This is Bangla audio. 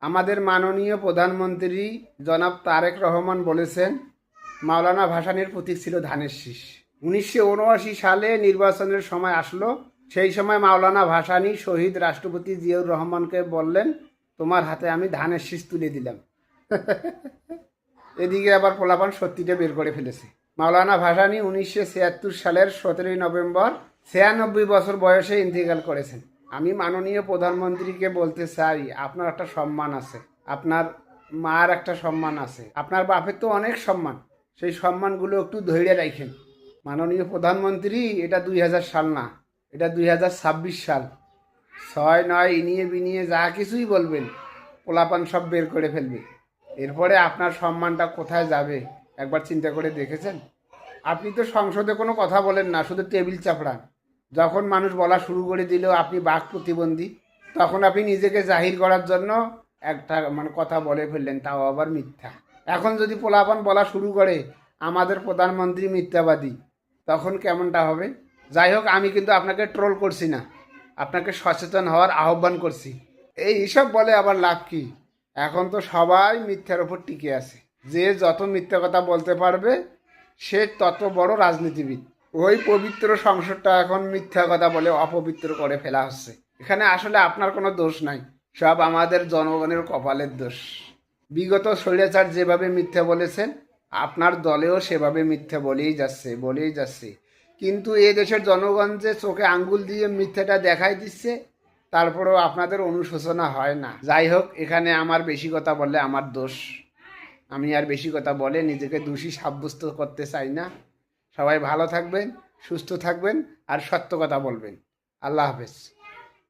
আমাদের মাননীয় প্রধানমন্ত্রী জনাব তারেক রহমান বলেছেন মাওলানা ভাসানীর প্রতীক ছিল ধানের শীষ। 1979 সালে নির্বাচনের সময় আসলো, সেই সময় মাওলানা ভাসানী শহীদ রাষ্ট্রপতি জিয়াউর রহমানকে বললেন, তোমার হাতে আমি ধানের শীষ তুলে দিলাম। এদিকে আবার পোলাপান সত্যিটা বের করে ফেলেছে। মাওলানা ভাসানী 1976 সালের 17 নভেম্বর 96 বছর বয়সে ইন্তেকাল করেছেন। আমি মাননীয় প্রধানমন্ত্রীকে বলতে চাই, আপনার একটা সম্মান আছে, আপনার মার একটা সম্মান আছে, আপনার বাপের তো অনেক সম্মান, সেই সম্মানগুলো একটু ধৈর্য রাখেন। মাননীয় প্রধানমন্ত্রী, এটা 2000 সাল না, এটা 2026 সাল। 6-9 ইনিয়ে বিনিয়ে যা কিছুই বলবেন পোলাপান সব বের করে ফেলবে। এরপরে আপনার সম্মানটা কোথায় যাবে একবার চিন্তা করে দেখেছেন? আপনি তো সংসদে কোনো কথা বলেন না, শুধু টেবিল চাপড়ান। যখন মানুষ বলা শুরু করে দিল আপনি বাক প্রতিবন্ধী, তখন আপনি নিজেকে জাহির করার জন্য একটা কথা বলে ফেললেন, তাও আবার মিথ্যা। এখন যদি পোলাপান বলা শুরু করে আমাদের প্রধানমন্ত্রী মিথ্যাবাদী, তখন কেমনটা হবে? যাই হোক, আমি কিন্তু আপনাকে ট্রোল করছি না, আপনাকে সচেতন হওয়ার আহ্বান করছি। এইসব বলে আবার লাভ কি? এখন তো সবাই মিথ্যার ওপর টিকে আছে। যে যত মিথ্যা কথা বলতে পারবে সে তত বড় রাজনীতিবিদ। ওই পবিত্র সংসদটা এখন মিথ্যা কথা বলে অপবিত্র করে ফেলা হচ্ছে। এখানে আসলে আপনার কোনো দোষ নাই, সব আমাদের জনগণের কপালের দোষ। বিগত স্বৈরাচার যেভাবে মিথ্যা বলেছেন, আপনার দলেও সেভাবে মিথ্যা বলেই যাচ্ছে। কিন্তু এ দেশের জনগণ যে চোখে আঙ্গুল দিয়ে মিথ্যাটা দেখাই দিচ্ছে, তারপরেও আপনাদের অনুশোচনা হয় না। যাই হোক, এখানে আমার বেশি কথা বললে আমার দোষ। আমি আর বেশি কথা বলে নিজেকে দোষী সাব্যস্ত করতে চাই না। সবাই ভালো থাকবেন, সুস্থ থাকবেন আর সত্য কথা বলবেন। আল্লাহ হাফেজ।